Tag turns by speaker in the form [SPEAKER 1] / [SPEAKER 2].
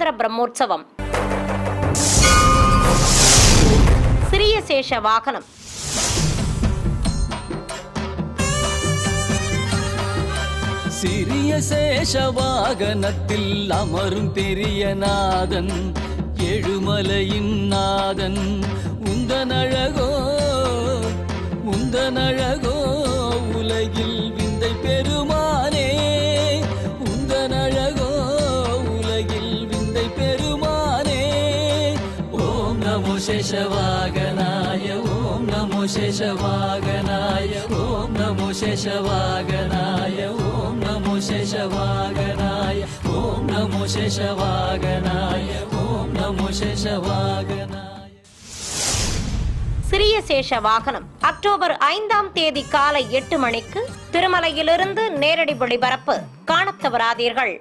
[SPEAKER 1] பயங்கர பிரம்மோற்சவம். சிறிய சேஷ வாகனம்.
[SPEAKER 2] சிறிய சேஷ வாகனத்தில் அமரும் பெரிய நாதன், எழுமலையின் நாதன். உந்தனழகோ உலகில் விந்தை பெருமானே, உந்தனழகோ உலகில் விந்தை பெருமானே. ஓம் நமோ சேஷவாகனாய, ஓம் நமோ சேஷவாகனாய, ஓம் நமோ சேஷவாகனாய, ஓம் நமோ சேஷவாகனாய, ஓம் நமோ சேஷவாகனாய, ஓம் நமோ சேஷவாகனாய.
[SPEAKER 1] சிறிய சேஷ வாகனம் அக்டோபர் 5ஆம் தேதி காலை 8 மணிக்கு திருமலையிலிருந்து நேரடி ஒளிபரப்பு. காணத் தவறாதீர்கள்.